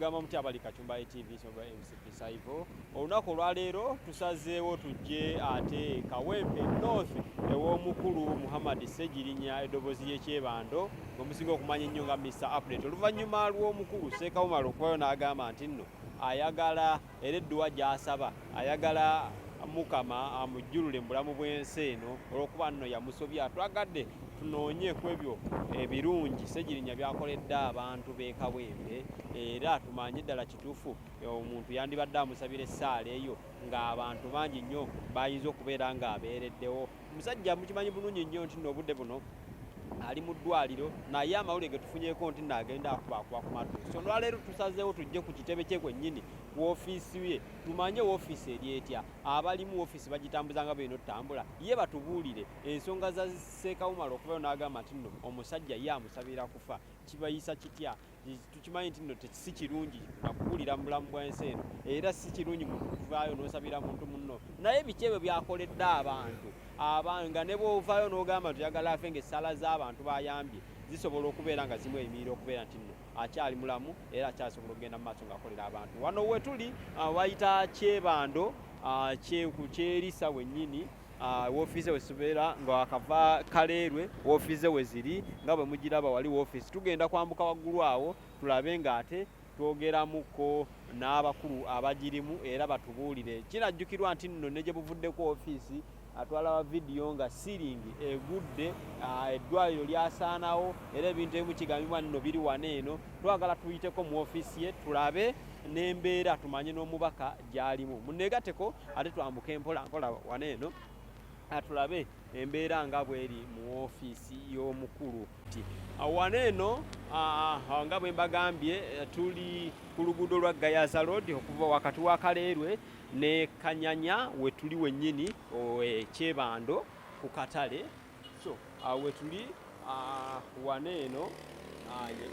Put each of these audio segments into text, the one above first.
mugamba muti abali Kachumba TV soba MCP Saivo olunaku olwaleero tusazeewo tujje ate Kawempe North ew'omukulu Hon Sejirinya eddoboozi ly'ekyebando omusinga okumanya ennyo nga Mr. Update oluvannyuma lw'omukulu SHEIKH okuvayo n'agamba nti nno ayagala era edduwa gy'asaba ayagala Mukama amujjulule mu bulamu bw'ensi eno olw'okuba nno yamusobya twagadde tunoonye ku ebyo ebirungi Sejirinya byakoledde abantu b'e Kawempe era tumanye ddala kituufu omuntu yandibadde amusabira essaala eyo ng'abantu bangi nnyo bayinza okubeera ng'abeereddewo omusajja mukimanyi bulungi nnyo nti n'obudde buno ali mu ddwaliro naye amawulire ge tufunyeeko nti n'agenda akubakuba ku matu so olwaleero tusazeewo tujje ku kitebe kye kwennyini ku woofiisi ye tumanye woofiisi eri etya abalimu woofiisi bagitambuza nga bwino tutambula ye batubuulire ensonga za SHEIKH okuvayo n'agamba nti nno omusajja ye amusabira kufa kibayisa kitya tukimanyi nti nno si kirungi nakubuulira mu bulamu bw'ensi eno era si kirungi kuvaayo n'osabira muntu munno naye biki ebyo byakoledde abantu nga ne bw'ovaayo n'ogamba tuyagala afe ng'essaala z'abantu bayambye zisobola okubeera nga zimu emiriro okubeera nti nno akyali mulamu era akyasobola okugenda mu maaso ng'akolera abantu wano we tuli wayita kyebando kyerisa wennyini woofiisi we sibeera nga wakava Kaleerwe woofiisi we ziri nga bwe mugiraba wali woofiisi tugenda kwambuka waggulu awo tulabe ng'ate twogeramuko n'abakulu abagirimu era batubuulire kinajjukirwa nti nno ne gye buvuddeko woofiisi atwala vidiyo nga siringi egudde eddwaliro lyasaanawo era ebintu ebimu kigambibwa nno biri wano eno twagala tuyiteko mu woofiisi ye tulabe n'embeera tumanye n'omubaka gy'alimu muneegateko ate twambuke mpola mpola wano eno tulabe embeera nga bweri mu woofiisi y'omukulu wano eno nga bwe mbagambye tuli ku luguudo lwa Gayaza Road okuva wakati wa Kaleerwe ne Kanyanya we tuli wennyini Kyebando ku katale so we tuli wano eno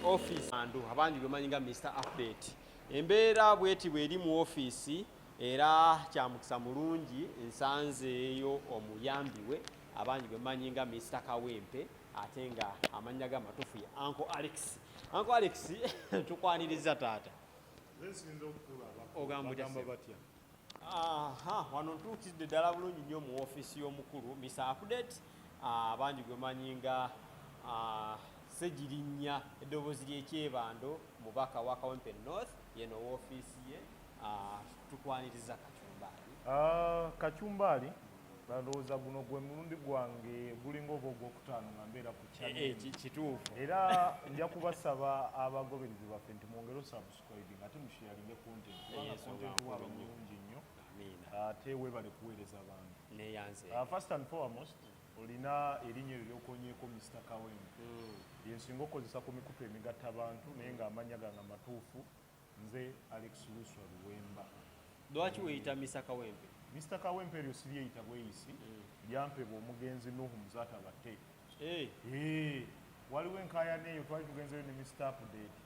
office andu abangi bemanyi nga Mr. Update embeera bweti bweri mu office era kyamukisa mulungi nsanzeeyo omuyambi we abangi bemanyi nga Mr. Kawempe ate nga amanya g'amatuufu ya Uncle Alex tukwaniriza taata ogamba batya wano ntuukidde ddala bulungi nnyo mu woofiisi y'omukulu Mr. Update abangi bemanyi nga Sejirinya eddoboozi ly'ekyebando mubaka wa Kawempe North yeno woofiisi ye tukwaniriza Kachumbaali balowooza guno gwe mulundi gwange gulinga oba ogwokutaano nga mbeera ku kituufu era nja kubasaba abagoberezi baffe nti mwongere subscribing ate musharinge content kubanga content waba mulungi nnyo ate weebale kuweereza abantu first and foremost olina erinnya eryo lyokonyeeko Mr. Kawempe yensinga okozesa ku mikutu emigatta abantu naye ng'amanya gange matuufu nze Alex Luswa Luwemba. Lwaki weyita Mr. Kawempe? Mr. Kawempe eryo siryeyita bweyisi lyampebwa omugenzi Nuhu Muzata Batte. Waliwo enkaayana eyo twali tugenzeyo ne Mr. Update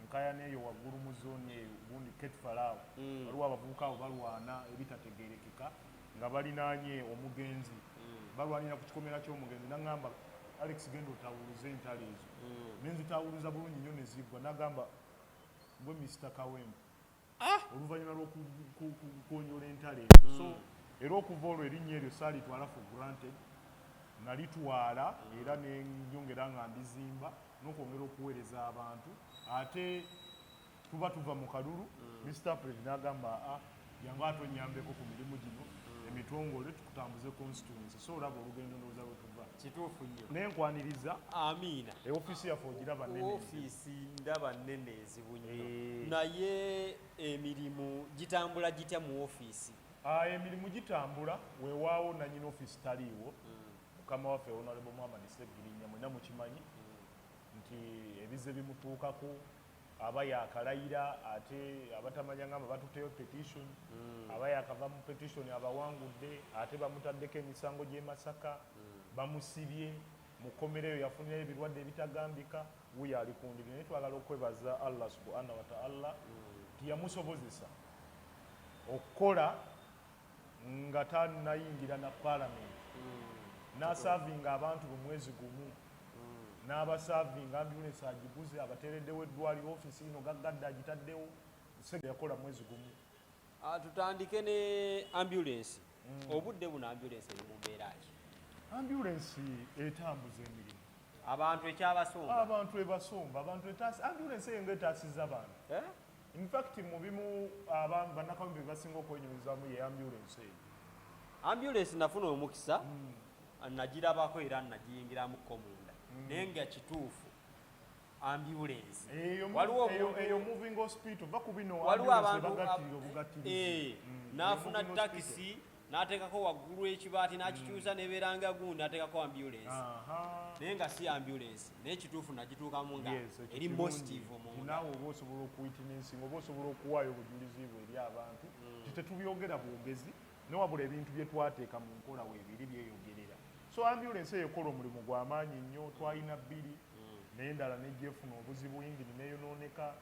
enkaayana eyo waggulu mu zooni eyo gundi Ketfalaawo waliwo abavubuka abo balwana ebitategeerekeka nga balinaanye omugenzi balwanira ku kikomera ky'omugenzi naŋŋamba Alex genda otawuluze entalo ezo nenzitawuluza bulungi nnyo ne ziggwa nagamba gwe Mr. Kawempe oluvannyuma lw'okukonyola entalo ezo so era okuva olwo erinnya eryo saalitwala for granted nalitwala era nenyongera nga ndizimba n'okwongera okuweereza abantu ate tuba tuva mu kalulu Mr. President n'agamba yangu atonyambeko ku mirimu gino emitongole tukutambuze constituency so olaba olugendo ndowooza lwe tuva kituufu nnyo nenkwaniriza amiina ofiisi yaffe ogiraba ofiisi ndaba nnene ezibu nnyo naye emirimu gitambula gitya mu ofiisi emirimu gitambula weewaawo nanyina ofiisi taliiwo mukama waffe Honorable Muhammad Sejirinya mwena mukimanyi nti ebize bimutuukako aba yakalayira ate abatamanya ngamba batuteyo petition aba yakava mu petition abawangudde ate bamutaddeko emisango gy'e Masaka bamusibye mukomereyo yafunirayo ebirwadde ebitagambika wuyo ali ku ndiri naye twagala okwebaza Allah subhanahu wa ta'ala tiyamusobozesa okukola nga tanayingira na parliament n'asavinga abantu mu mwezi gumu n'abasavinga ambulance agiguze abateereddewo eddwaliro ofiisi ino gaggadde agitaddewo Sege yakola mwezi gumu. Tutandike ne ambulance. Obudde buno ambulance eri mu mbeera ki? Ambulance etambuza emirimu. Abantu ekyabasomba. Abantu ebasomba, abantu etaasi ambulance yenga etaasiza abantu. In fact mu bimu bannakawempe basinga okwenyumizaamu ye ambulance eyo. Ambulance nafuna omukisa nagirabako era nagiyingiramuko munda naye nga kituufu ambulance eyo moving hospital bakubino waliwo abantu nafuna takisi n'ateekako waggulu ekibaati n'akikyusa nebeeranga gundi n'ateekako ambulance naye nga si ambulance naye kituufu nagituukamu nga eri positive omunda. Naawe oba osobola okuwitnessinga oba osobola okuwaayo obujulizi bwe eri abantu tetubyogera bwogezi newabula ebintu bye twateeka mu nkola weebiri byeyogerera. So ambulance eyo ekola omulimu gw'amaanyi nnyo. Twalina bbiri naye endala nejjefuna obuzibu yingini neyonooneka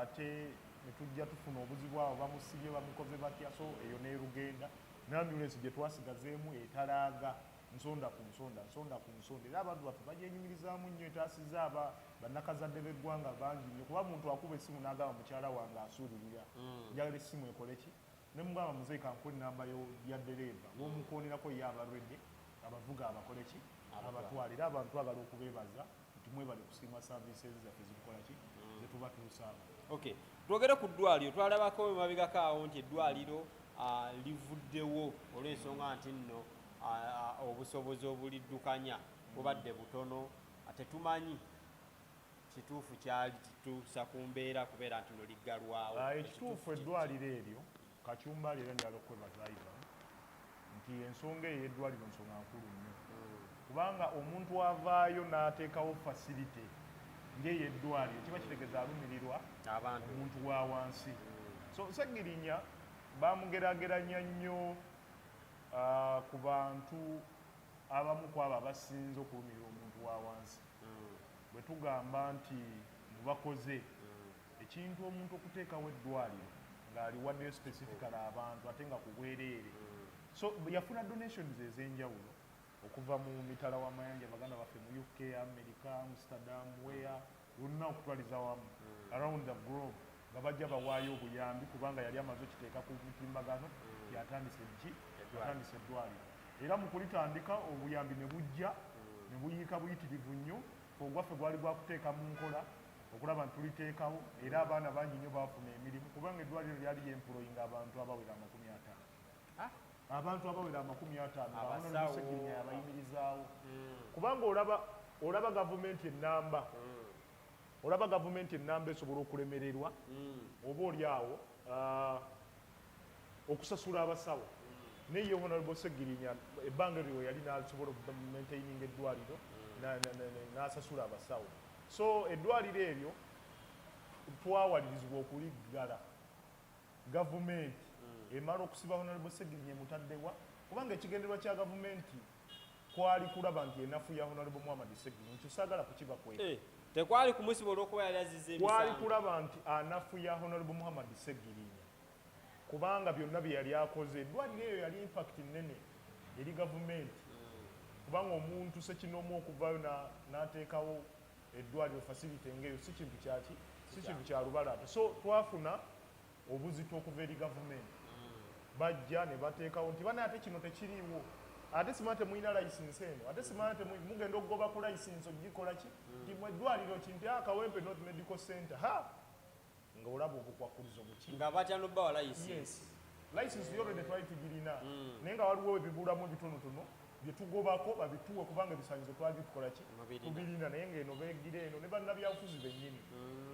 ate netujja tufuna obuzibu abo bamusibye bamukoze batya. So eyo neerugenda n'ambulance gye twasigazeemu etalaaga nsonda ku nsonda nsonda ku nsonda era abantu baffe bagyenyumirizaamu nnyo etaasizza bannakazadde b'eggwanga bangi nnyo kuba muntu akuba essimu n'agamba mukyala wange asuulirira njagala essimu ekole ki ne mugamba muzeeyi kankuwa ennamba ya ddereeva bw'omukoonirako ye abalwedde abavuga abakole ki abatwalira. Abantu twagala okubeebaza nti mwebale kusiima services zaffe zitukola ki zetuba tulusaamu. Okay, twogere ku ddwaliro. Twalabako emabegako awo nti eddwaliro livuddewo olw'ensonga nti nno obusobozi obuliddukanya bubadde butono. Tetumanyi kituufu kyali kituusa ku mbeera kubeera nti no liggalwawo. Ekituufu eddwaliro eryo Kakyumba leero njala okwebaza Ivan nti ensonga eyo eddwaliro nsonga nkulu nnyo kubanga omuntu avaayo n'ateekawo fasilite ng'eyo eddwaliro kiba kitegeeza alumirirwa omuntu wa wansi. So Sejirinya bamugerageranya nnyo ku bantu abamu ku abo abasinze okulumirira omuntu wa wansi. Bwe tugamba nti mu bakoze ekintu omuntu okuteekawo eddwaliro ng'aliwaddeyo specifically abantu ate nga ku bwereere. So yafuna donations ez'enjawulo okuva mu mitala w'amayanja baganda baffe mu UK, America, Amsterdam, where yonna okutwaliza wamu around the globe nga bajja bawaayo obuyambi kubanga yali amaze okiteeka ku mutimbagano yatandise eddwaliro. Era mu kulitandika obuyambi ne bujja ne buyiika buyitirivu nnyo ogwaffe gwali gwakuteeka mu nkola okulaba nti tuliteekawo era abaana bangi nnyo baafuna emirimu kubanga eddwaliro lyali lyemployinga abantu abawera 50. Abantu abawera 50 Hon Sejirinya yabayimirizaawo kubanga olaba gavumenti ennamba esobola okulemererwa oba oliawo okusasula abasawo naye Hon Sejirinya ebbanga eryo yali nasobola okumaintaininga eddwaliro n'asasula abasawo. So eddwaliro eryo twawalirizibwa okuliggala gavumenti emala okusiba Hon Sejirinya emutaddewa kubanga ekigendererwa kya gavumenti kwali kulaba nti enafu ya Hon Muhammad Sejirinya nkyo saagala kukiba kwe tekwali kumusiba olw'okuba yali azizza emisango. Kwali kulaba nti anafu ya Hon Muhammad Sejirinya kubanga byonna bye yali akoze eddwaliro eyo yali impact nnene eri gavumenti kubanga omuntu sekinomu okuvaayo n'ateekawo eddwaliro facility ng'eyo si kintu kya lubalata. So twafuna obuzito okuva eri gavumenti bajja ne bateekawo nti bana ate kino tekiriiwo ate simala temulina layisinsi eno ate simala mugenda okugoba ku layisinsi ogikola ki nti eddwaliro kinti Kawempe North Medical Center nga olaba obukwakulizo buki nga batya nobbawa layisinsi. Layisinsi yolwedde twali tugirina naye nga waliwo ebibulamu ebitonotono byetugobako babituwe kubanga ebisaanyizo twali tukola ki tubirina naye ng'eno beegira eno ne bannabyabufuzi bennyini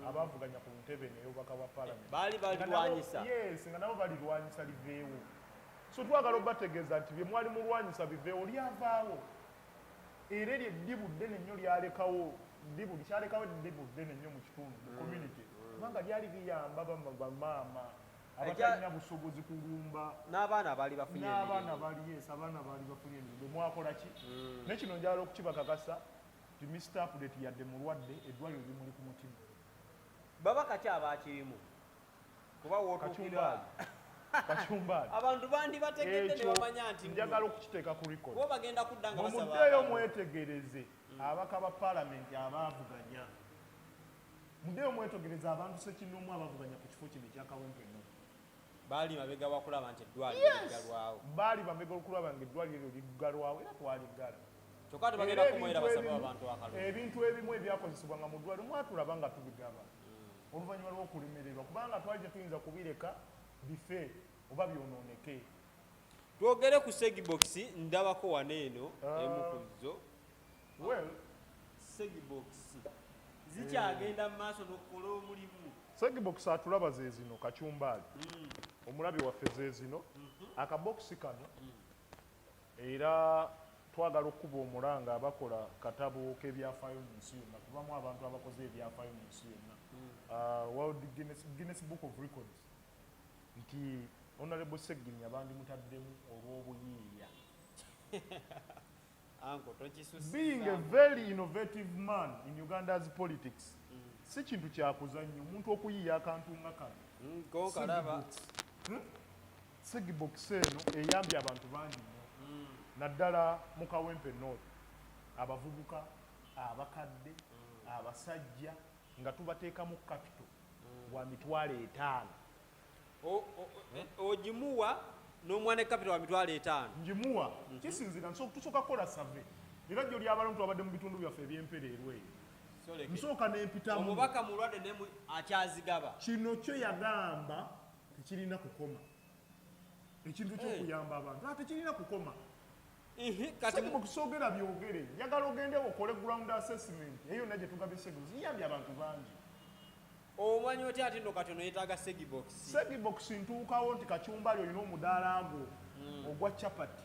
abaavuganya ku ntebe n'eyobubaka bwa paalamenti baali balirwanyisa nga nabo balirwanyisa liveewo. So twagala obategeeza nti bye mwali mulwanyisa biveewo lyavaawo era eryo eddibu ddene nnyo lyalekawo eddibu ddene nnyo mu kitundu mu community kubanga lyali liyamba bamaama abatalina busobozi kulumba n'abaana baali bafunye abaana baali bafunye emirimu. Bwe mwakola ki nekino njala okukibakakasa nti Mr. Update yadde mulwadde eddwaliro limuli ku mutima baba kati abakirimu kuba wootukira Kachumbali abantu bandi bategedde ne bamanya nti njagala okukiteeka ku record bo bagenda kuddanga basaba muddeyo mwetegereze abaka ba paalamenti abaavuganya muddeyo mwetegereze abantu sekinoomu abavuganya ku kifo kino ekyakawempe baali mabega wakulaba nti eddwaliro liggalwawo baali bamega okulaba nga eddwaliro liggalwawo era twaliggala kyokka tebagenda kumoyera basaba abantu akalulu ebintu ebimu ebyakozesebwanga mu ddwaliro mwatulaba nga tubigaba oluvannyuma lw'okulemererwa kubanga twali tetuyinza kubireka bife oba byonooneke twogere ku segibox ndabako waneeno emu ku zo well segibox zikyagenda mu maaso n'okukola omulimu segibox atulaba ze zino Kachumbali omulabi waffe ze zino akabokisi kano era twagala okuba omulanga abakola katabo k'ebyafaayo mu nsi yonna kubamu abantu abakoze ebyafaayo mu nsi yonna World Guinness Book of Records nti Honorable Sejirinya bandimutaddemu olw'obuyiiya being a very innovative man in Uganda's politics si kintu kyakuzannya omuntu okuyiiya akantu nga kano segibox eno eyambye abantu bangi nnyo naddala mu Kawempe North abavubuka abakadde abasajja nga tubateekamu capital wa mitwalo 5 ogimuwa n'omwana capital wa mitwalo 5 ngimuwa kisinzira tusooka kukola survey era jjo lyabalamu twabadde mu bitundu byaffe ebyempereerwa eyo nsooka n'empitamu omubaka mulwadde nemu akyazigaba kino kyo yagamba tekirina kukoma ekintu ky'okuyamba abantu tekirina kukoma kati mukusogera byogere njagala ogende okole ground assessment eyo naye gye tugabye segibox yiyambye abantu bangi omanyi otya ati nno katono yeetaaga segibox ntuukawo nti Kachumbali olina omudaala gwo ogwa chapati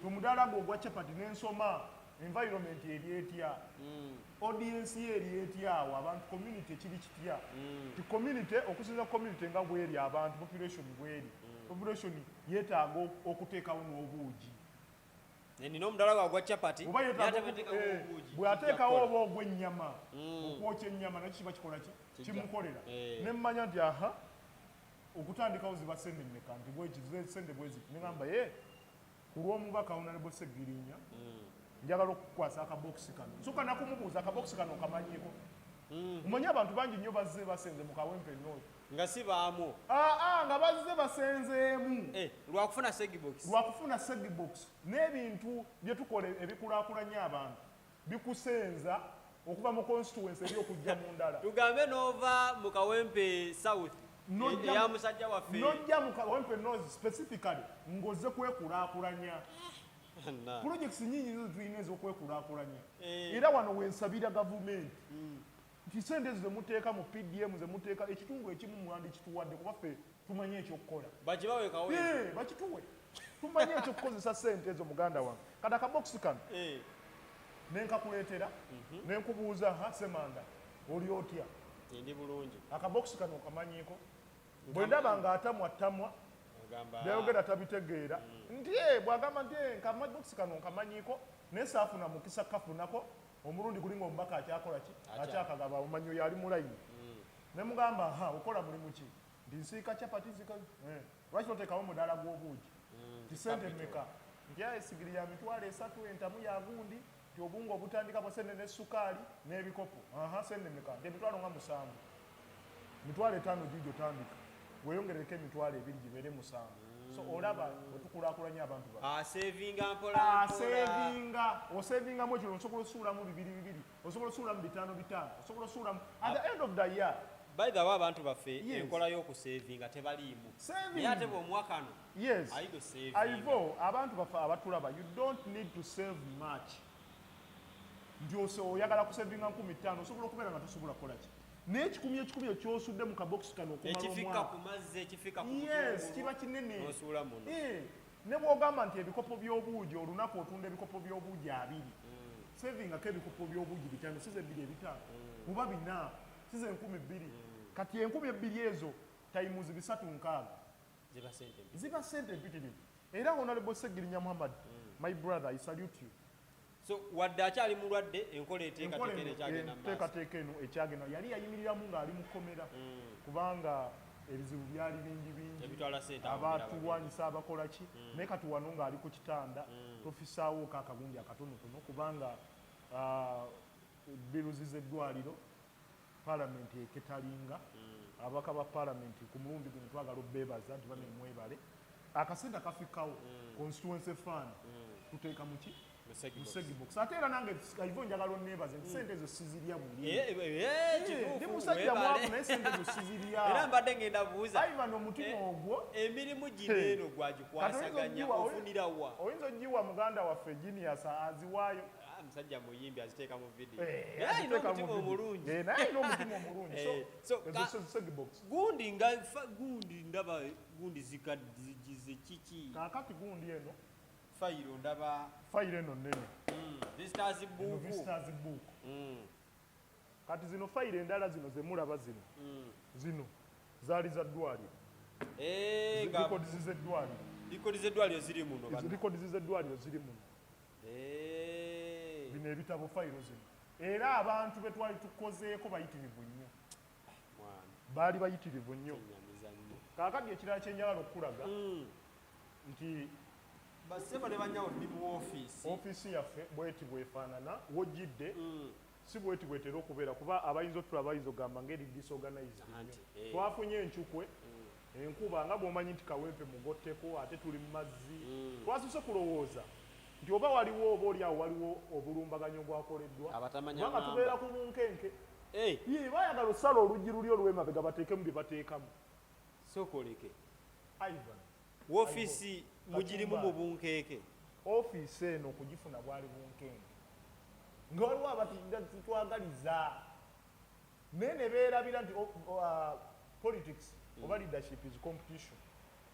omudaala gwo ogwa chapati n'ensoma environment eri etya audience ye eri etyawo abantu community ekiri kitya ti community okusinza community nga bweri abantu population bweri population yeetaaga okuteekawo n'obuugi nina omudaala gwa chapati bw'ateekawo oba ogw'ennyama okwokya ennyama nakyo kiba kikola ki kimukolera nemmanya nti aha okutandikawo ziba sente mmeka nti sente bweziti negamba ku lw'omubaka Honorable Sejirinya njagala okukwasa akabokisi kano nsooka nakumubuuza akabokisi kano okamanyiko omanyi abantu bangi nnyo bazze basenze mu Kawempe North nga si baamu nga bazze basenzeemu lwakufuna segibox n'ebintu bye tukola ebikulaakulanya abantu bikusenza okuva mu constituency eri okujja mu ndala tugambe n'ova mu Kawempe South eya musajja waffe nojja mu Kawempe North specifically ng'ozze kwekulaakulanya projects nyingi zo tulina ez'okwekulaakulanya era wano wensabira gavumenti nti sente ezo zemuteeka mu PDM zemuteeka ekitundu ekimu mulandi kituwadde kuba ffe tumanye ekyokukola bakituwe tumanye ekyokukozesa sente ezo muganda wange kati akabokisi kano nenkakuleetera nenkubuuza semanda oli otya ndi bulungi akabokisi kano okamanyiiko bwe ndaba nga atamwa byayogera tabitegeera nti bwagamba nti akabokisi kano nkamanyiiko naye saafuna mukisa kafunako omulundi gulinga omubaka akyakola ki akyakagaba omanyi oyo ali mulayini nemugamba okola mulimu ki nti nsiika chapati lwaki toteekawo omudaala gw'obuugi ti sente mmeka nti esigiri ya mitwalo 3 entamu ya gundi ti obunga obutandika bwa sente n'essukaali n'ebikopo sente mmeka nti emitwalo nga 7 mitwalo 5 gigyo tandika weyongereko emitwalo 2 gibeere 7 so olaba otukulaakulanya abantu osevingamu ekiro osobola osuulamu 2 osobola osuulamu 5 osobola osuulamu at the end of the year by the way abantu baffe enkola y'okusevinga tebaliimu naye ate bw'omwakano ayigo sevinga aivo abantu baffe abatulaba you don't need to save much nti oyagala kusevinga 5,000 osobola okubeera nga tosobola kukola ki naye ekikumi ekyosudde mu kabokisi kano kiba kinene ne bw'ogamba nti ebikopo by'obuugi olunaku otunda ebikopo by'obuugi 2 savingako ebikopo by'obuugi 5 size 2 muba 4 size 2,000 kati 2,000 ezo tayimuzi 360 ziba sente mpitirivu era Honorable Sejirinya Muhammad my brother I salute you so wadde akyali mulwadde enkola eteekateeka ekyagenda eno ekyagenda yali yayimiriramu ng'ali mu kkomera kubanga ebizibu byali bingi ebitwala sente abatuwanyisa abakola ki naye kati wano ng'ali ku kitanda tofisaawo ko akagundi akatonotono kubanga biruzi z'eddwaliro paalamenti eketalinga ababaka ba paalamenti ku mulundi guno twagala obbeebaza nti bane mwebale akasente akafikawo constituency fund tuteeka muki musegibox ate era nange kaivo njagala onneebaze nti sente ezo sizirya buli ndi musajja mwavu naye sente ezo sizirya era mbadde ngenda buuza aivan omutima ogwo emirimu gino eno gwagikwasaganya ofunira wa oyinza ogiwa muganda waffe genius aziwaayo musajja muyimbi aziteeka mu video naye alina omutima omulungi gundi ndaba gundi zikadizigize kiki kakati gundi eno fayiro ndaba fayiro eno nnene visitors book kati zino fayiro endala zino zemulaba zino zaali za ddwaliro likodizi z'eddwaliro ziri muno likodizi z'eddwaliro ziri muno bino ebitabo fayiro zino era abantu be twali tukozeeko bayitirivu nnyo baali bayitirivu nnyo kaakati ekirala kyenjagala okukulaga nti basema ne banyawo ndi mu ofiisi yaffe bweti bwefaanana wojjidde si bweti bwetera okubeera kuba abayinza otula abayinza ogamba ngeri disorganized nnyo twafunye enkyukwe enkuba nga bw'omanyi nti kawempe mugotteko ate tuli mu mazzi twasuse kulowooza nti oba waliwo oba oliawo waliwo obulumbaganyo bwakoleddwa kubanga tubeera ku bunkenke bayagala osala oluggi luli olw'emabega bateekemu bye bateekamu sokoleke ivan woofiisi mugirimu mu bunkeeke ofiisi eno okugifuna bwali bunkenke nga waliwo abatitwagaliza naye ne beerabira nti politics oba leadership is competition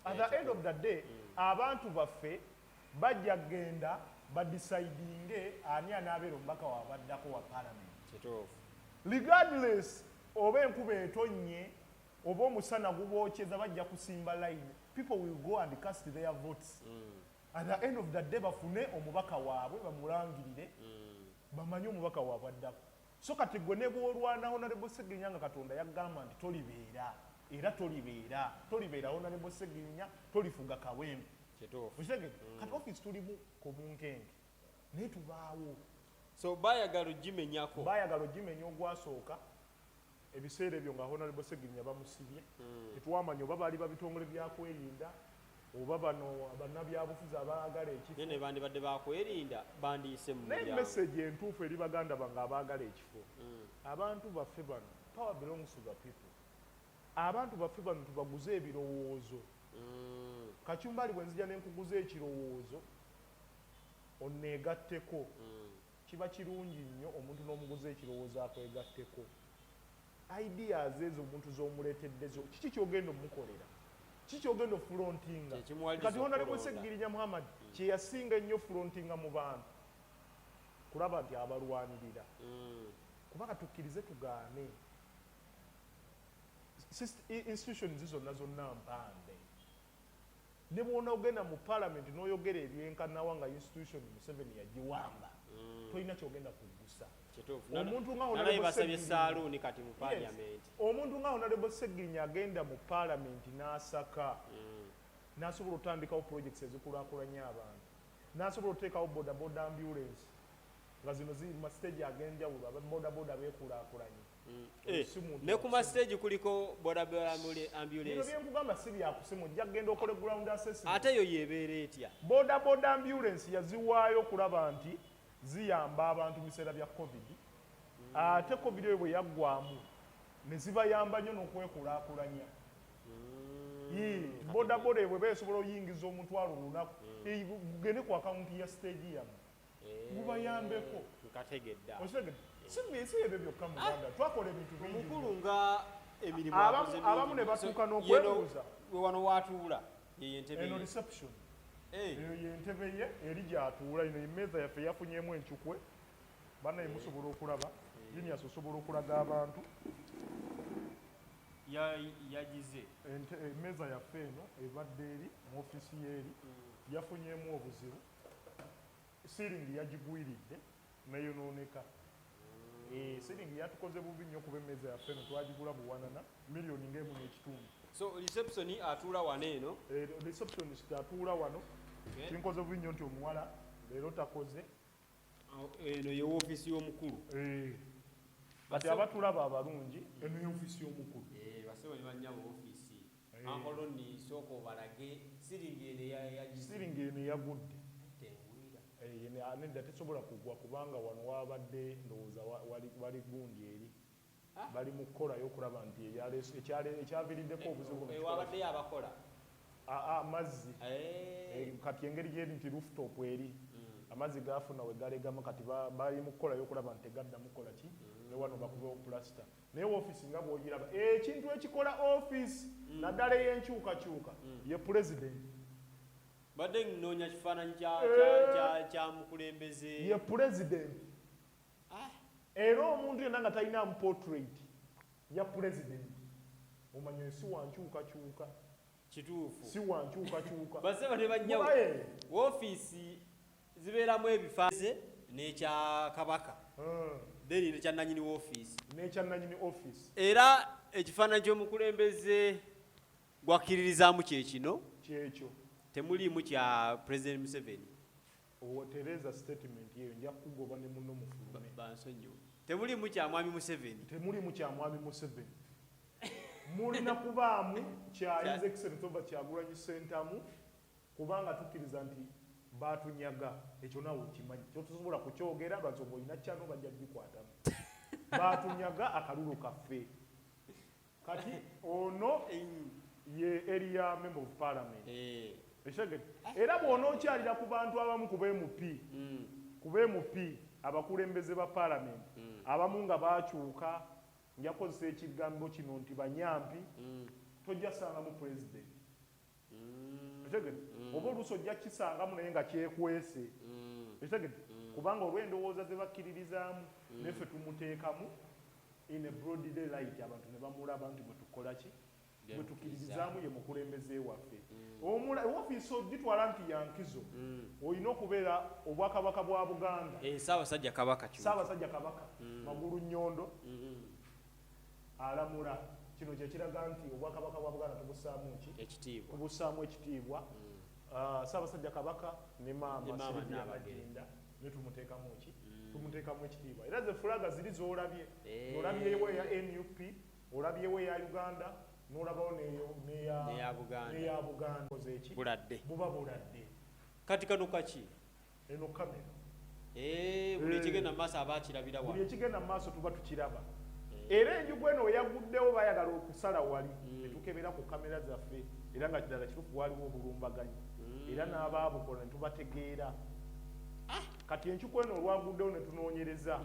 at the end of the day abantu baffe bajja genda badisaidinge ani anaabeera omubaka wabaddako wa parliament regardless oba enkuba etonnye oba omusana gubokyeza bajja kusimba line people will go and cast their votes at the end of the day bafune omubaka waabwe bamulangirire bamanye omubaka wabaddako so kati gwe ne bwolwana Honorable Sejirinya nga Katonda yagamba nti tolibeera era tolibeera Honorable Sejirinya tolifuga Kawempe kati office tulimu ku bunkenke naye tubaawo so bayagala ogimenya ogwasooka ebiseera ebyo nga Honorable Sejirinya bamusibye tetwamanya oba baali babitongole byakwerinda oba bano bannabyabufuzi abaagala ekifo ne bandibadde bakwerinda bandiyise mu naye message entuufu eri baganda bange abaagala ekifo abantu baffe bano power belongs to the people abantu baffe bano tubaguze ebirowoozo Kachumbali bwenzija n'enkuguza ekirowoozo onneegatteko kiba kirungi nnyo omuntu n'omuguza ekirowoozo akwegatteko ideas ezo omuntu z'omuleeteddezo kiki kyogenda omukolera kiki kyogenda ofulontinga kati Honorable Sejirinya Muhammad kye yasinga ennyo fulontinga mu bantu kulaba nti abalwanirira kubanga tukkirize tugaane institutions zonna mpande ne bwona ogenda mu parliament n'oyogera ebyenkanawa nga institution Museveni yagiwamba tolina kyogenda kugusa omuntu nga Honorable Sejirinya agenda mu parliament n'asaka n'asobola otandikawo projects ezikulaakulanya abantu n'asobola oteekawo bodaboda ambulance nga zino ziri mu stage ag'enjawulo ababodaboda beekulaakulanye ne ku mastage kuliko bodaboda ambulance bino byenkugamba si byakusimu ojja kugenda okola ground assessment ate yo yeebeera etya bodaboda ambulance yaziwaayo okulaba nti ziyamba abantu mu biseera bya covid ate covid eyo bwe yaggwamu ne zibayamba nnyo n'okwekulaakulanya bodaboda bwe beesobola oyingiza omutwalo olunaku gugende ku akawunti ya stage yamu gubayambeko nkategedda si ebyo byokka mu Uganda twakola ebintu bingi omukulu nga emirimu abamu ne batuuka n'okwebuuza wano waatuula yeyentebe eno reception eyo yentebe ye eri gyatuula ino emmeeza yaffe yafunyemu enkyukwe banaye musobola okulaba Genius osobola okulaga abantu yagize emmeeza yaffe eno ebadde eri mu ofiisi yeeri yafunyemu obuzibu siringi yagigwiridde neyonooneka siringi yatukoze bubi nnyo kuba emmeeza yaffe eno twagigula buwanana miliyoni ng'emu n'ekitundu So reception atuula wano eno. Receptionist atuula wano. Kinkoze bunnyo nti omuwala leero takoze. Eno ye ofiisi y'omukulu. Kati abatulaba abalungi eno ye ofiisi y'omukulu. Basebo ne bannya mu ofiisi. Ankoloni sooka obalage siringi eno eyagudde. Nedda tesobola kugwa kubanga wano wabadde ndowooza wali gundi eri. Bali mu kukola y'okulaba nti ekyaviiriddeko obuzibu wabaddeyo abakola amazzi kati engeri gyeri nti rooftop eri amazzi gafuna we galegama kati bali mu kukola y'okulaba nti tegaddamu kukola ki ne wano bakubewo plasita naye ofiisi nga bw'ogiraba ekintu ekikola ofiisi naddala ey'enkyukakyuka ye pulezidenti badde nnoonya kifaananyi kya mukulembeze ye pulezidenti era omuntu yenna nga talinamu portrait ya pulezidenti omanye si wankyukakyuka kituufu si wankyukakyuka baseba ne bannyawo woofiisi zibeeramu ebifaananyi n'ekya kabaka then n'ekya nannyini woofiisi n'ekyanannyini ofiisi era ekifaananyi ky'omukulembeze gwakkiririzaamu kyekino kyekyo temuliimu kya President Museveni Tereza statement yeyo nja kugoba ne muno mufulume bansonyiwa temuliimu kya mwami Museveni temuliimu kya mwami Museveni mulina kubaamu kya His Excellency oba Kyagulanyi Ssentamu kubanga tukkiriza nti batunyaga ekyo naawe okimanyi kyo tusobola kukyogera lwaki oba olina kyano bajja kubikwatamu batunyaga akalulu kaffe kati ono ye area member of parliament era bw'onookyalira ku bantu abamu ku MP abakulembeze ba parliament abamu nga bakyuka nja kozesa ekigambo kino nti banyampi tojja sangamu pulezidenti oba oluusi ojja kisangamu naye nga kyekwese kubanga olw'endowooza ze bakkiririzaamu neffe tumuteekamu in a broad daylight abantu ne bamulaba nti bwe tukola ki bwe tukkiririzaamu ye mukulembeze waffe ofiisi ogitwala nti yankizo olina okubeera obwakabaka bwa Buganda Ssaabasajja Kabaka Magulu Nnyondo alamula kino kyekiraga nti obwakabaka bwa Buganda tubussaamu ekitiibwa Ssaabasajja Kabaka ne maama Nabagenda ne tumuteekamu ekitiibwa era ze fulaga ziri z'olabye olabyewo eya NUP olabyewo eya Uganda n'olabawo n'eya Buganda buba buladde kati kano kaki eno kamera buli ekigenda mu maaso aba akirabira buli ekigenda mu maaso tuba tukiraba era enjugu eno eyaguddewo bayagala okusala wali netukebera ku kamera zaffe era nga ddala kituufu waliwo obulumbaganyi era n'abaabukola ne tubategeera kati enjugu eno olwaguddewo ne tunoonyereza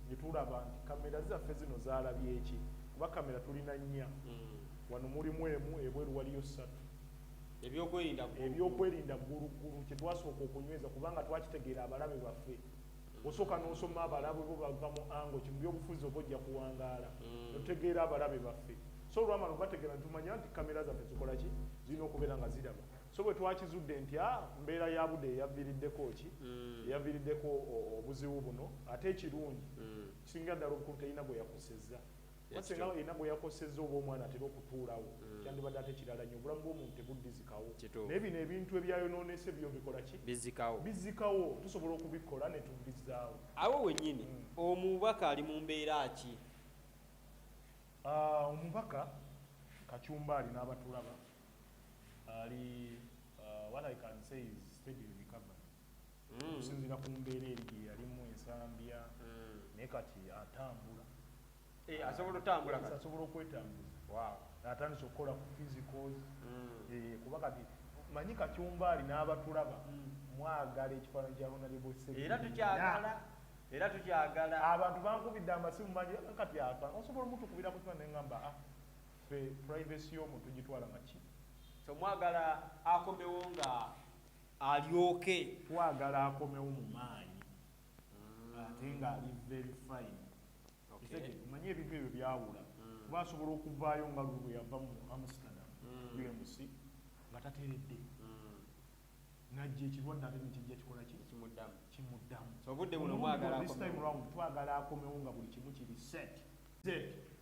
ne tulaba nti kamera zaffe zino zaalabye eki kuba kamera tulina 4 wano mulimu emu ebweru waliyo 3 ebyokwerinda ggulugulu kye twasooka okunyweza kubanga twakitegeera abalabe baffe osooka n'osoma abalabe bo bava mu ango kimu byobufuzi oba ojja kuwangaala notegeera abalabe baffe so olwamala bategeera ntumanya nti kamera zaffe zikola ki zirina okubeera nga ziraba so bwe twakizudde nti mbeera ya budde eyaviiriddeko ki eyaviiriddeko obuzibu buno ate ekirungi kisinga ddala obukulu terina gwe yakosezza wasenga erina gwe yakosezza oba omwana atera okutuulawo kyandibadde ate kirala nnyo obulamu bw'omuntu tebuddizikawo naye bino ebintu ebyayonoonese byo bikola ki bizikawo tusobola okubikola ne tubizzaawo awo wennyini omubaka ali mu mbeera ki omubaka Kachumba alina abatulaba ali what I can say is steady recovery okusinziira ku mbeera eri gye yalimu ensambya naye kati atambula asobola okwetambuza atandise okukola ku physicals kuba kati manyi Kachumba alina abatulaba mwagala ekifaananyi kya Honorable Sejirinya era tukyagala abantu bankubidde amasimu mangi kati osobola omutukubira ku kifaananyi neŋŋamba ffe privacy y'omuntu tugitwala nga ki so mwagala akomewo nga alyoke twagala akomewo mu maanyi ate nga ali very fine omanye ebintu ebyo byawula kuba asobola okuvaayo nga lwe yava mu Amsterdam UMC nga tateredde najja ekirwadde ate nekijja kikola kimuddamu obudde buno mwagala this time round twagala akomewo nga buli kimu kiri set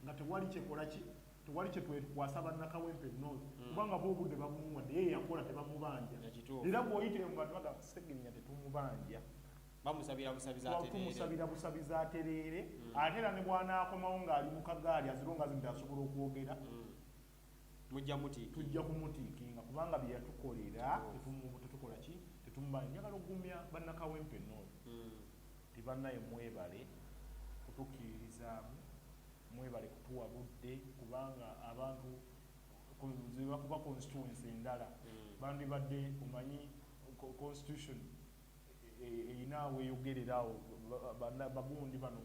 nga tewali kyekola ki tewali kye twekwasa bannakawempe North kubanga bo obudde babumuwadde ye yakola tebamubanja era bw'oyitire mu bantu bagamba Sejirinya tetumubanja tumusabira busabiza atereere ate era ne bw'anaakomawo ng'ali mu kagaali azironga zindi asobola okwogera tujja kumutiikinga kubanga bye yatukolera tetukola ki tetumubanja. Njagala okugumya bannakawempe North ti bannaye mwebale kutukkiririzaamu mwebale kutuwa budde kubanga abantu zebakuba constituency endala bandibadde omanyi constitution eyinaawe eyogererawo bagundi bano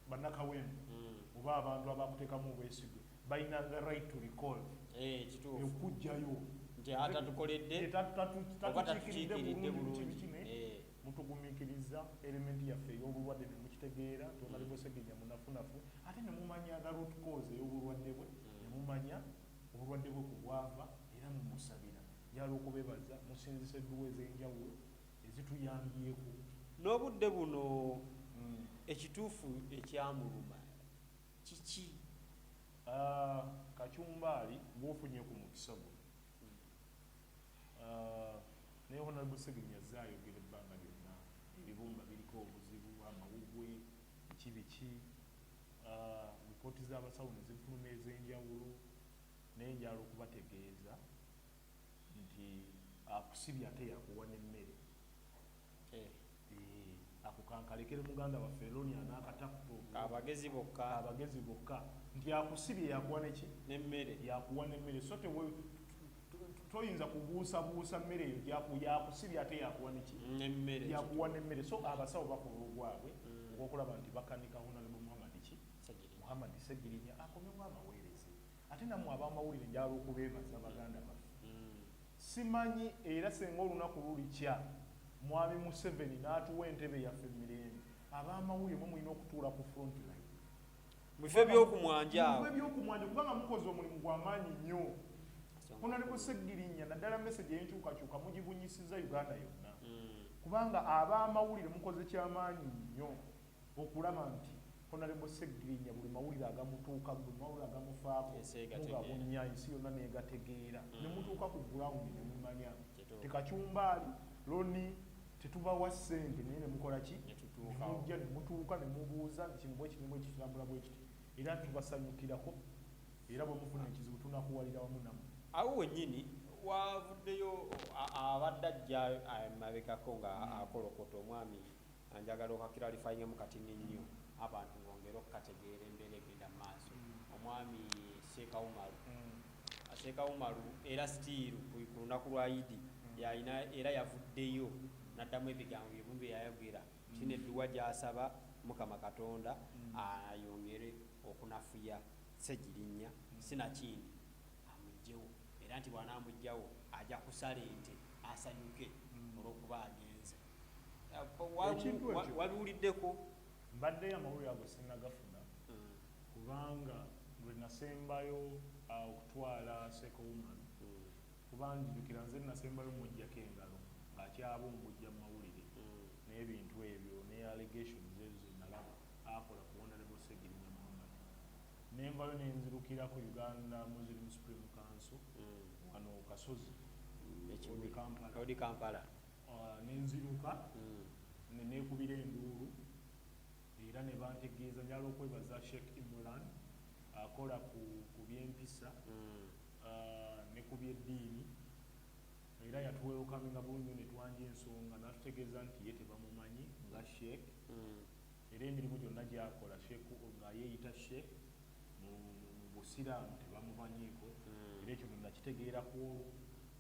bannakawempe oba abantu abakuteekamu obwesigo balina the right to recall okujjayo tatukiikiridde bulungi kine mutugumiikiriza elementi yaffe ey'obulwadde ne mukitegeera Honorable Sejirinya munafunafu ate ne mumanya the root cause ey'obulwadde bwe ne mumanya obulwadde bwe ku bwava era mumusabira. Njagala okubeebaza musinzisa edduwa ez'enjawulo ezituyambyeko n'obudde buno ekituufu ekyamuluma kiki? Kacumbaali bw'ofunye ku mukisa guno naye Honorable Sejirinya zaayogera ebbanga lyonna ebibumba biriko obuzibu amawugwe biki lipooti z'abasawo ne zifuluma ez'enjawulo naye njala okubategeeza nti akusibye ate yakuwa n'emmere ako kankalekere muganda waffe Eronia n'akataputo abagezi bokka nti akusibye yakuwa neki n'emmere yakuwa n'emmere so toyinza kubuusabuusa mmere eyo yakusibye ate yakuwa neki n'emmere yakuwa n'emmere. So abasawo bakola obwabwe okwokulaba nti bakanika Honorable Muhammad Sejirinya akomyewo amaweereze ate nammwe ab'amawulire njala okubeebaza baganda baffe simanyi era senga olunaku lulikya Mwami Museveni n'atuwa entebe yaffe mirembe ab'amawulire mwe mulina okutuula ku front line mu bifo by'okumwanja kubanga mukoze omulimu gw'amaanyi nnyo. Honorable Sejirinya naddala message y'enkyukakyuka mugibunyisiza Uganda yonna kubanga ab'amawulire mukoze kyamaanyi nnyo okulaba nti Honorable Sejirinya buli mawulire agamutuuka buli mawulire agamufaako mugabunya ensi yonna neegategeera ne mutuuka ku ground ne mumanya tekacumbaali loni tetubawa ssente naye ne mukola ki mujja ne mutuuka ne mubuuza kino bwe kirimu ekitambula bwe kiti era tubasanyukirako era bwe mufuna ekizibu tunakuwalira wamu nammwe. Awo wennyini wavuddeyo abadde ajja mabegako nga akolokota omwami anjagala okakiralifayingemu katiini nnyo abantu ngongera okukategeera embeera egenda mu maaso omwami Sheikh Umaru era stiiru ku lunaku lwa Idi yalina era yavuddeyo n'addamu ebigambo ebimbi yayogera kino edduwa gy'asaba Mukama Katonda ayongere okunafuya Sejirinya sinakindi amugyewo era nti bw'anaamugyawo ajja kusala ente asanyuke olw'okuba agenze. Wabiwuliddeko? Mbaddeyo amawulire ago sinnagafuna kubanga lwe nasembayo okutwala Sheikh Umaru kuba njijukira nze nasembayo mujjako engalo ng'akyaba omujja mu mawulire n'ebintu ebyo ne allegations ezo zenalaba akola ku Honorable Sejirinya Muhammad nenvayo nenzirukira ku Uganda Muslim Supreme Council wano Kasozi odi Kampala nenziruka nekubira enduulu era ne bantegeeza njala okwebaza Sheikh Imran akola ku byempisa ne ku byeddiini era yatuwerukaminga bulungi ne twanja ensonga n'atutegeeza nti ye tebamumanyi nga Sheikh era emirimu gyonna gyakola Sheikh nga yeeyita Sheikh mu busiraamu tebamumanyiiko era ekyo nakitegeerako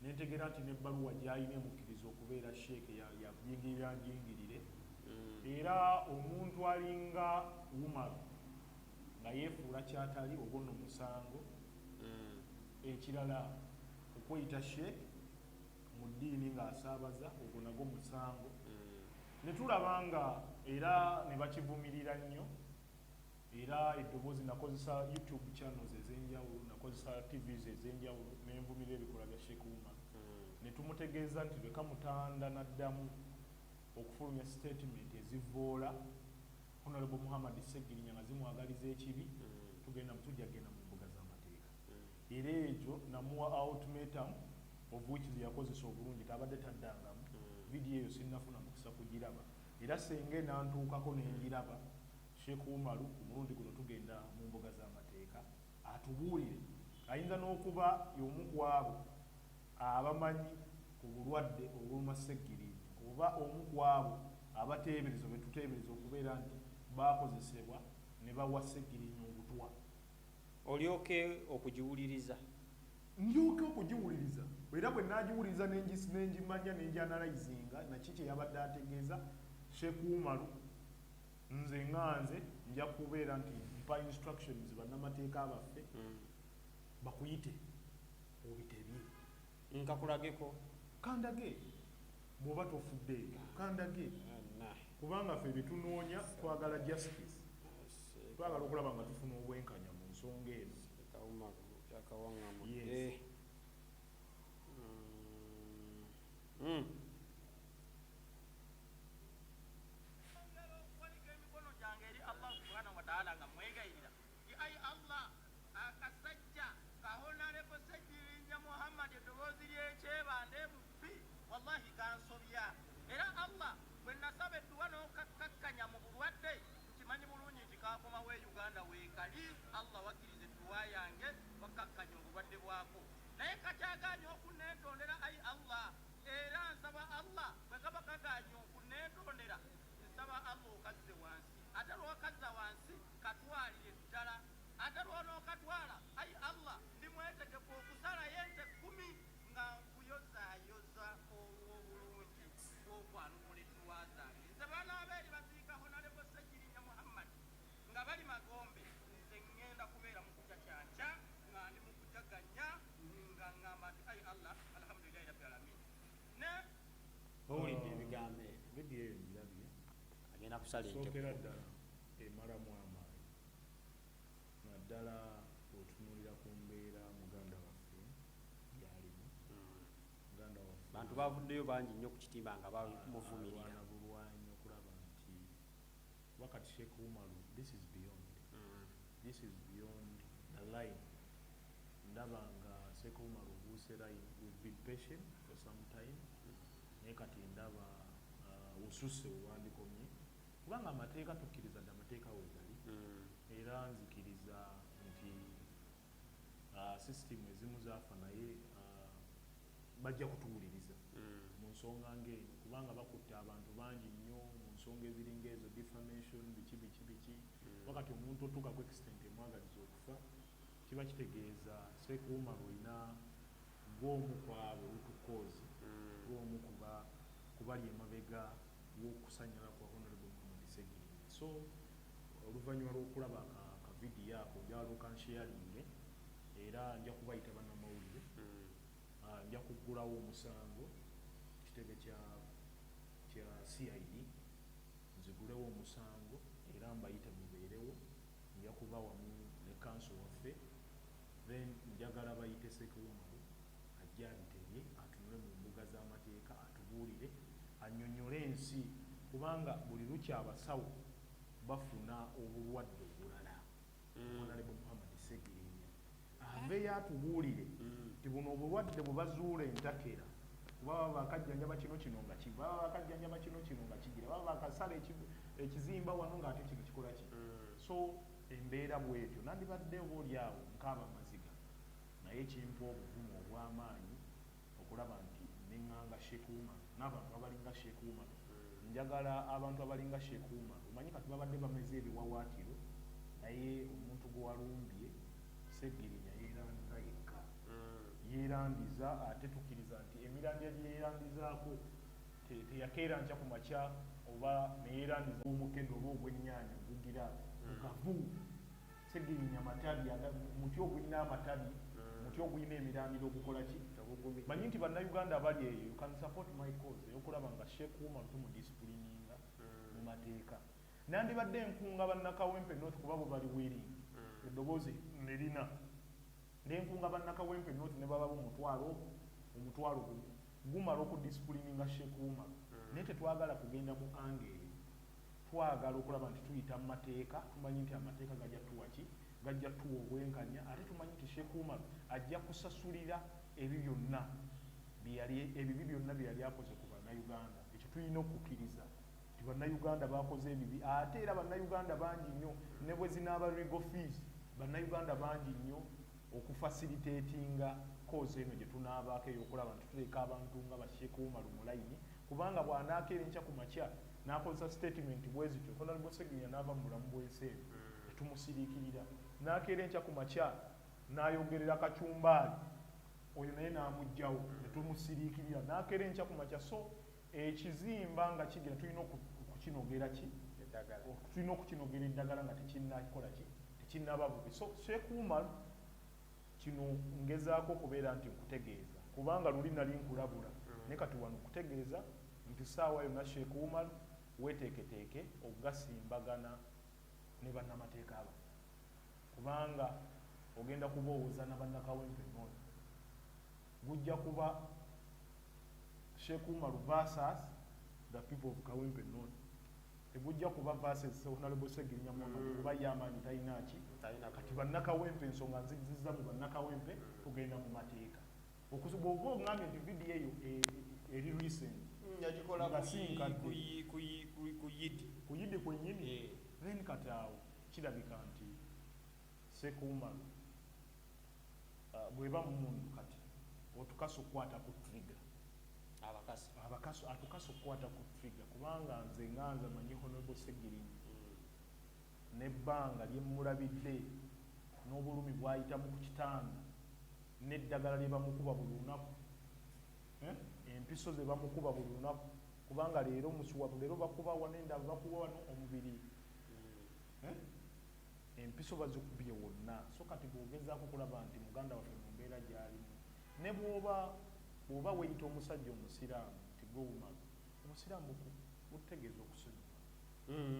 nentegeera nti n'ebbaluwa gy'alina emukkiriza okubeera Sheikh yajingirira era omuntu alinga Umaru nga yeefuula kyatali ogonna omusango ekirala okweyita Sheikh mu ddiini ng'asaabaza ogwo nagwo musango ne tulaba nga era ne bakivumirira nnyo era eddoboozi nakozesa YouTube channels ez'enjawulo nakozesa TVs ez'enjawulo nenvumirira ebikola bya Sheikh Umaru ne tumutegeeza nti leka mutanda n'addamu okufulumya statement ezivvoola Honorable Muhammad Sejirinya nga zimwagaliza ekibi tujja genda mu era ekyo namuwa ultimatum of which yakozesa obulungi tabadde taddangamu vidiyo eyo sinnafuna mukisa kugiraba era senge nantuukako nenjiraba Sheikh Umaru ku mulundi guno tugenda mu mbuga z'amateeka atubuulire ayinza n'okuba y'omu ku abo abamanyi ku bulwadde obuluma Sejirinya oba omu ku abo abateebereza be tuteebereza okubeera nti baakozesebwa ne bawa Sejirinya obutwa olyoke okugiwuliriza ndyoke okugiwuliriza era bwe naagiwuliriza nenjimanya nenjanalyzinga naki kye yabadde ategeeza Sheikh Umaru nze nganze nja kubeera nti mpa instructions bannamateeka baffe bakuyite obitebye nkakulageko kandage bw'oba tofudde kandage kubanga ffe byetunoonya twagala justice twagala okulaba nga tufuna obwenkanya mu nsonga eno sookera ddala emalamu amaanyi naddala otunuulira ku mbeera muganda waffe gyalimu muganda waffe bantu bavuddeyo bangi nnyo ku kitimba nga bamuvumirira bulwanyi okulaba nti wakati Sheikh Umaru this is beyond the line ndaba nga Sheikh Umaru buuse line we've been patient for some time naye kati ndaba ususse owandikomye kubanga amateeka tukkiriza dde amateeka wegali era nzikiriza nti system ezimu zaafa naye bajja kutuwuliriza mu nsonga ng'eno kubanga bakutte abantu bangi nnyo mu nsonga eziringa ezo defamation biki wakati omuntu otuuka ku extent emwagaliza okufa kiba kitegeeza Sheikh Umaru olina gw'omu ku abo olutukoozi gw'omu kubali emabega w'okusanyala kwa Honorable Sejirinya. So oluvannyuma lw'okulaba ka vidiyo ako njagala okansharinge era nja kubayita bannamawulire nja kuggulawo omusango kitebe kya CID nzigulewo omusango era mbayite mubeerewo nja kuba wamu ne kanso waffe then njagala bayite Sheikh Umaru ajja abitebye atunule mu mbuga z'amateeka atubuulire annyonnyole ensi kubanga buli lukya abasawo bafuna obulwadde obulala Honorable Muhammad Sejirinya aveeyo atubuulire nti buno obulwadde bwe bazuula entakera kuba baba bakajjanjaba kino nga ki baba bakajjanjaba kino nga kigira baba bakasala ekizimba wano ng'ate kino kikola ki so embeera bwetyo nandibadde oba oli awo nkaaba amaziga naye kimpa obuvumu obw'amaanyi okulaba nti neŋŋanga Sheikh Umaru n'abantu abalinga Sheikh Umaru njagala abantu abalinga Sheikh Umaru omanyi kati babadde bameze ebiwawaatiro naye omuntu gwe walumbye Sejirinya yeerandiza yekka yeerandiza ate tukkiriza nti emirandira gye yeerandizaako teyakeera nkya ku makya oba neyeerandiza omukendo oba ogw'ennyaanya ogugira mugavu Sejirinya amatabi muti ogulina amatabi muti ogulina emirandiro ogukola ki manyi nti bannayuganda abali eyo you can support my cause eyokulaba nga Sheikh Umaru tumudisipulininga mu mateeka nandibadde enkunga bannakawempe noti kuba bwe bali wering eddoboozi nerina nenkunga bannakawempe noti ne baba omutwalo gumala okudisipulininga Sheikh Umaru naye tetwagala kugenda mu ange eyo twagala okulaba nti tuyita mu mateeka tumanyi nti amateeka gajja tuwaki gajja tuwa obwenkanya ate tumanyi nti Sheikh Umar ajja kusasulira ebyo byonna bye yali akoze ku bannayuganda. Ekyo tulina okukkiriza nti bannayuganda bakoze ebibi ate era bannayuganda bangi nnyo ne bwe zinaaba legal fees bannayuganda bangi nnyo okufacilitatinga kozi eno gye tunaabaako ey'okulaba nti tuleeka abantu nga ba Sheikh Umar mu layini kubanga bw'anaakeera enkya ku makya n'akozesa statement bwe zityo Hon Sejirinya n'ava mu bulamu bw'ensi eno tetumusiriikirira n'akeera enkya ku makya n'ayogerera Kacumbaali oyo naye n'amugjawo netumusiriikirira n'akeera enkya ku makya so ekizimba nga kigira tulina okukinogera tulina okukinogera eddagala nga tekinnaakola tekinnaba bubi. So Sheikh Umar kino ngezaako okubeera nti nkutegeeza kubanga luli nali nkulabula naye kati wano okutegeeza nti saawa yonna Sheikh Umar weeteeketeeke okugasimbagana ne bannamateeka abo kubanga ogenda kuba owuza na bannakawempe nnono gujja kuba Sheikh Umar versus the people of Kawempe nnono tegujja kuba versus Hon Sejirinya kuba y'amaanyi talina ki kati bannakawempe ensonga nzizizza mu bannakawempe tugenda mu mateeka bw'oba ogambye nti vidiyo eyo eri recent yagikola ku yidi kwennyini then kati awo kirabika nti Sheikh Umar bw'eba mumundu kati otukasa okukwata ku trigger abakaso atukasa okukwata ku trigger kubanga nze nganza manyi Hon Sejirinya n'ebbanga lyemmulabidde n'obulumi bwayitamu ku kitanda n'eddagala lye bamukuba buli lunaku empiso ze bamukuba buli lunaku kubanga leero musuwabu leero bakuba wanendaba bakuba wano omubiri empiso bazikubye wonna so kati bw'ogezaako kulaba nti muganda waffe mu mbeera gy'alimu ne bw'oba weyita omusajja omusiraamu nti gwewumala omusiraamu butegeeza okusonyiwa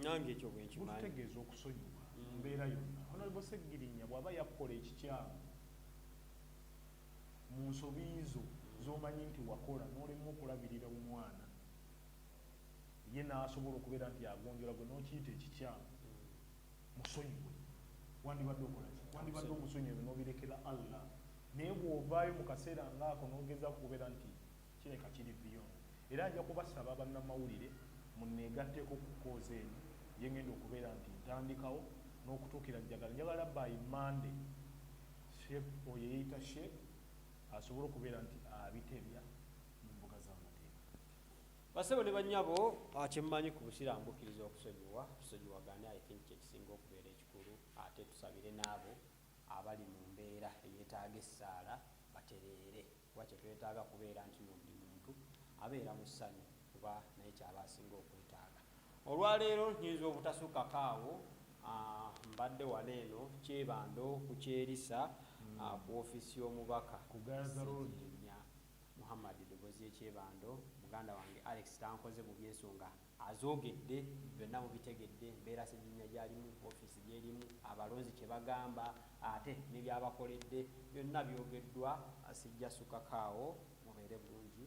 nange ekyo bwenkimanyi butegeeza okusonyiwa mu mbeera yonna. Hon Sejirinya bw'aba yakukola ekikyamu mu nsobi zo z'omanyi nti wakola n'olemu okulabirira omwana ye n'asobola okubeera nti agonjola gwe n'okiyita ekikyamu musonyiwe wandibadde okolaki wandibadde omusonyiwe n'obirekera Allah naye bw'ovaayo mu kaseera ngaako n'ogezaako okubeera nti kireka kiri beyond era ajja kubasaba bannamawulire munneegatteko ku koozi eno ye ngenda okubeera nti ntandikawo n'okutuukira njagala by Monday oyo yeeyita Sheikh asobola okubeera nti abitebya mu mbuga z'amateeka. Basebo ne bannyabo kyemmanyi ku busiraamu bukkiriza tusonyiwagane I think kyekisinga okubeera ekikulu ate tusabire n'abo abali mu mbeera eyeetaaga essaala batereere kuba kyetwetaaga kubeera nti buli muntu abeera mu ssanyu kuba naye kyaba asinga okwetaaga. Olwaleero nyinza obutasukako awo mbadde wano eno Kyebando ku Kyerisa ku ofiisi y'omubaka Sejirinya Muhammad Dobozi Kyebando muganda wange Alex tankoze mu byensonga azoogedde byonna mubitegedde embeera Sejirinya gy'alimu ofiisi gy'erimu abalonzi kye bagamba ate n'ebyabakoledde byonna byogeddwa sijja sukakaawo mubeere bulungi.